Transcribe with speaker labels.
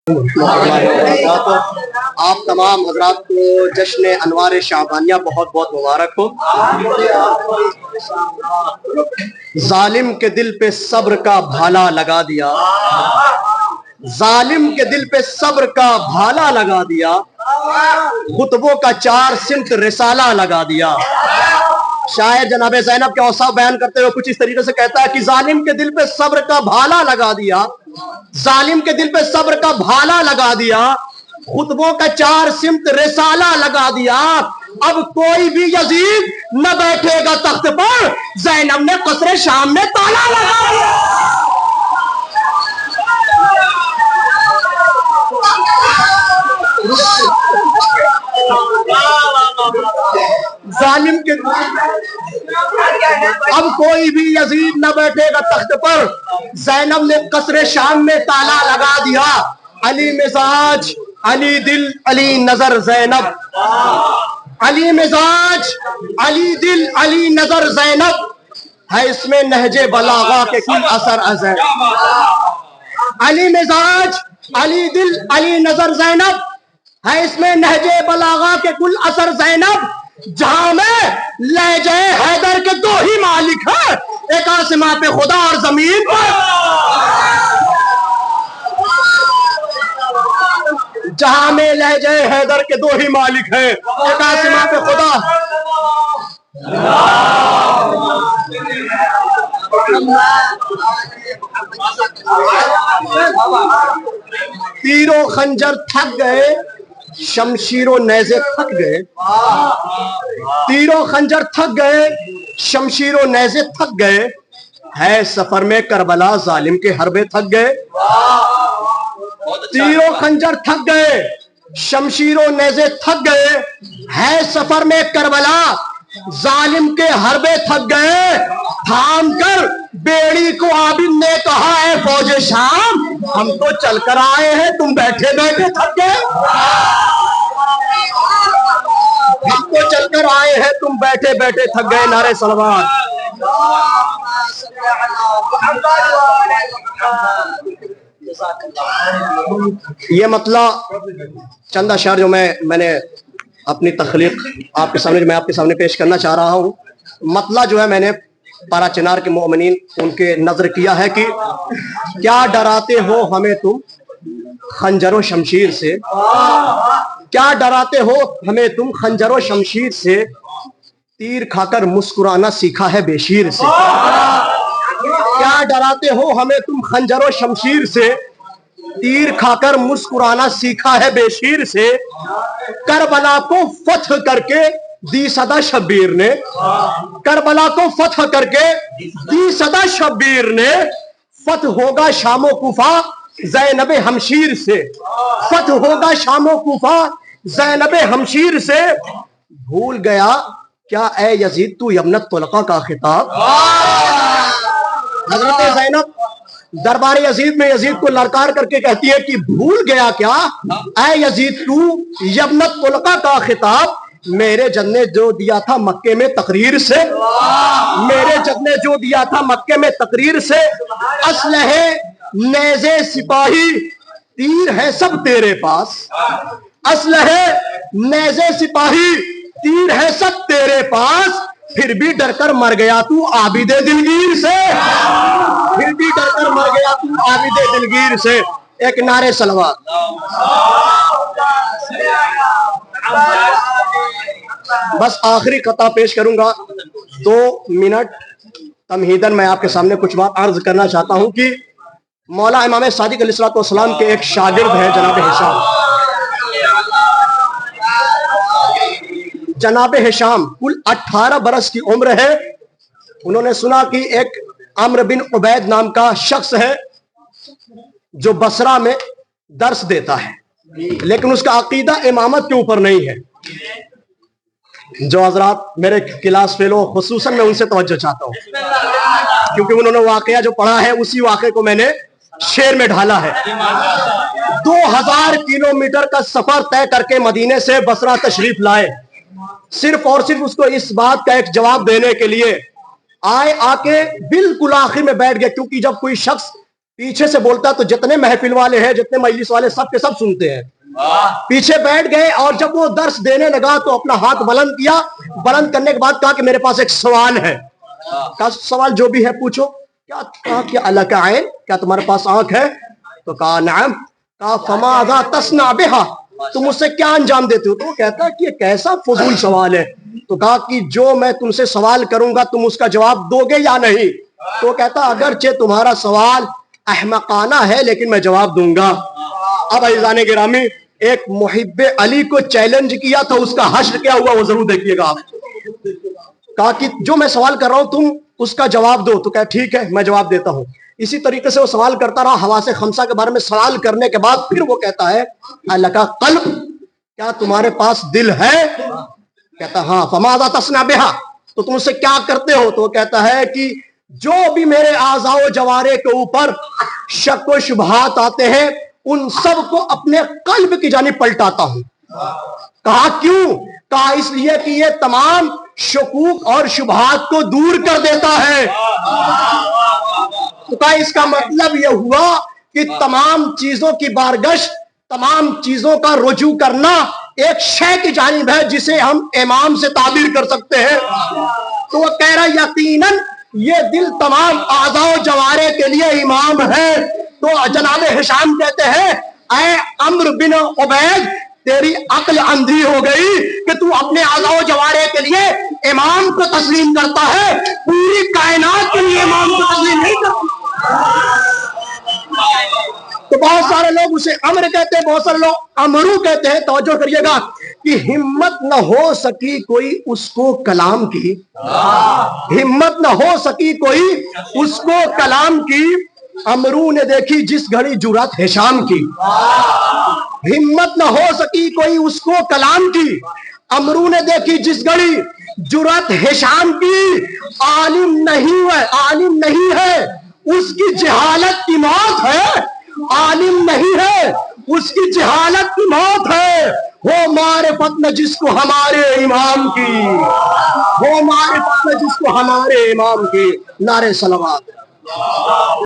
Speaker 1: آپ تمام حضرات کو جشن انوار شعبانیہ بہت بہت مبارک ہو۔ ظالم کے دل پہ صبر کا بھالا لگا دیا، ظالم کے دل پہ صبر کا بھالا لگا دیا، خطبوں کا 4 سمت رسالہ لگا دیا۔ شاعر جناب زینب کے اوصاف بیان کرتے ہوئے کچھ اس طریقے سے کہتا ہے کہ ظالم کے دل پہ صبر کا بھالا لگا دیا، ظالم کے دل پہ صبر کا بھالا لگا دیا، خطبوں کا 4 سمت رسالہ لگا دیا۔ اب کوئی بھی یزید نہ بیٹھے گا تخت پر، زینب نے قصر شام میں تالا لگا دیا۔ ظالم کے اب کوئی بھی یزید نہ بیٹھے گا تخت پر، زینب نے قصر شام میں تالا لگا دیا۔ علی مزاج علی دل علی نظر زینب، علی مزاج علی دل علی نظر زینب، ہے اس میں نہج بلاغہ کے کل اثر ازین۔ علی مزاج علی دل علی نظر زینب، ہے اس میں نہج بلاغہ کے کل اثر زینب۔ جہاں میں لہجہ حیدر کے 2 ہی مالک ہیں، ایک آسماں پہ خدا اور زمین پر۔ جہاں میں لہجہ حیدر کے 2 ہی مالک ہیں، ایک آسماں پہ خدا۔ تیر و خنجر تھک گئے، شمشیر و نیزے تھک گئے، تیر و خنجر تھک گئے، شمشیر و نیزے تھک گئے، ہے سفر میں کربلا ظالم کے حربے تھک گئے۔ تیر و خنجر تھک گئے، شمشیر و نیزے تھک گئے، ہے سفر میں کربلا ظالم کے حربے تھک گئے۔ تھام کر بیڑی کو عابد نے کہا، اے فوج شام ہم تو چل کر آئے ہیں، تم بیٹھے بیٹھے تھک گئے۔ ہم تو چل کر آئے ہیں، تم بیٹھے بیٹھے تھک گئے۔ نعرہ صلوات۔ یہ مطلع چند اشعار جو میں نے اپنی تخلیق آپ کے سامنے، جو میں آپ کے سامنے پیش کرنا چاہ رہا ہوں، مطلع جو ہے میں نے پارا چنار کے مومنین ان کے نظر کیا ہے کہ کیا ڈراتے ہو ہمیں تم خنجر و شمشیر سے، کیا ڈراتے ہو ہمیں تم خنجر و شمشیر سے، تیر کھا کر مسکرانا سیکھا ہے بے شیر سے۔ کیا ڈراتے ہو ہمیں تم خنجر و شمشیر سے، تیر کھا کر مسکرانا سیکھا ہے بے شیر سے۔ کربلا کو فتح کر کے دی صدا شبیر نے، کربلا کو فتح کر کے دی صدا شبیر نے، فتح ہوگا شام و کوفہ زینب ہمشیر سے، فتح ہوگا شام و کوفہ زینب ہمشیر سے۔ بھول گیا کیا اے یزید تو یمنت طلقہ کا خطاب۔ حضرت زینب دربار یزید میں یزید کو لڑکار کر کے کہتی ہے کہ بھول گیا کیا اے یزید تو یمنت طلقہ کا خطاب، میرے جد نے جو دیا تھا مکے میں تقریر سے، میرے جد نے جو دیا تھا مکے میں تقریر سے۔ اسلحے نیزے سپاہی تیر ہے سب تیرے پاس، اسلحے نیزے سپاہی تیر ہے سب تیرے پاس، پھر بھی ڈر کر مر گیا تو عابد دلگیر سے، پھر بھی ڈر کر مر گیا تو عابد دلگیر سے۔ ایک نعرہ صلوات۔ بس آخری قطعہ پیش کروں گا، 2 منٹ تمہیداً میں آپ کے سامنے کچھ بات عرض کرنا چاہتا ہوں کہ مولا امام صادق علیہ السلام کے ایک شاگرد ہیں جناب ہشام، جناب ہشام کل 18 برس کی عمر ہے۔ انہوں نے سنا کہ ایک عمرو بن عبید نام کا شخص ہے جو بصرہ میں درس دیتا ہے، لیکن اس کا عقیدہ امامت کے اوپر نہیں ہے۔ جو حضرات میرے کلاس فیلو خصوصاً میں ان سے توجہ چاہتا ہوں، کیونکہ انہوں نے واقعہ جو پڑھا ہے اسی واقعے کو میں نے شعر میں ڈھالا ہے۔ 2000 کلومیٹر کا سفر طے کر کے مدینے سے بصرہ تشریف لائے، صرف اور صرف اس کو اس بات کا ایک جواب دینے کے لیے آئے، آ کے بالکل آخر میں بیٹھ گئے، کیونکہ جب کوئی شخص پیچھے سے بولتا تو جتنے محفل والے ہیں, جتنے مجلس والے, سب کے سب سنتے ہیں. پیچھے بیٹھ گئے اور جب وہ درس دینے لگا تو اپنا ہاتھ بلند کیا. بلند کرنے کے بعد کہا کہ میرے پاس ایک سوال ہے. کہا سوال جو بھی ہے پوچھو. کہا کہ اللہ کا عین, کیا تمہارے پاس آنکھ ہے؟ تو کہا نعم. کہا فماذا تصنع بہا, تم اس سے کیا انجام دیتے ہو؟ تو وہ کہتا ہے کہ یہ کیسا فضول سوال ہے. تو کہا کہ جو میں تم سے سوال کروں گا تم اس کا جواب دو گے یا نہیں؟ تو وہ کہتا اگرچہ تمہارا سوال احمقانہ ہے لیکن میں جواب دوں گا. اب عزیزان گرامی, ایک محب علی کو چیلنج کیا تھا, اس کا حشر کیا ہوا وہ ضرور دیکھیے گا آپ. کہا کہ جو میں سوال کر رہا ہوں تم اس کا جواب دو. تو کہا ٹھیک ہے میں جواب دیتا ہوں. اسی طریقے سے وہ سوال کرتا رہا حواس خمسہ کے بارے میں. سوال کرنے کے بعد پھر وہ کہتا ہے اللہ کا قلب, کیا تمہارے پاس دل ہے؟ کہتا ہاں. فماذا تصنع بہا, تو تم اس سے کیا کرتے ہو؟ تو وہ کہتا ہے کہ جو بھی میرے اعضاء و جوارے کے اوپر شک و شبہات آتے ہیں ان سب کو اپنے قلب کی جانب پلٹاتا ہوں. کہا کیوں؟ کہا اس لیے کہ یہ تمام شکوک اور شبہات کو دور کر دیتا ہے. تو کہا اس کا مطلب یہ ہوا کہ تمام چیزوں کی بارگشت, تمام چیزوں کا رجوع کرنا ایک شے کی جانب ہے جسے ہم امام سے تعبیر کر سکتے ہیں. تو وہ کہہ رہا یقیناً یہ دل تمام اعضاء و جوارے کے لیے امام ہے. تو جناب ہشام کہتے ہیں اے عمرو بن عبید, تیری عقل اندھی ہو گئی کہ تو اپنے اعضاء و جوارے کے لیے امام کو تسلیم کرتا ہے, پوری کائنات کے لیے امام کو تسلیم نہیں کرتا. تو بہت سارے لوگ اسے امر کہتے ہیں, بہت سارے لوگ امرو کہتے ہیں. توجہ کریے گا کہ ہمت نہ ہو سکی کوئی اس کو کلام کی, ہمت نہ ہو سکی کوئی اس کو کلام کی, امرو نے دیکھی جس گھڑی جرات ہشام کی. ہمت نہ ہو سکی کوئی اس کو کلام کی, امرو نے دیکھی جس گھڑی جرات ہشام کی. عالم نہیں ہے, عالم نہیں ہے اس کی جہالت کی موت ہے, عالم نہیں ہے اس کی جہالت کی موت ہے. وہ معرفت میں جس کو ہمارے امام کی, وہ معرفت میں جس کو ہمارے امام کی. نعرہ صلوات.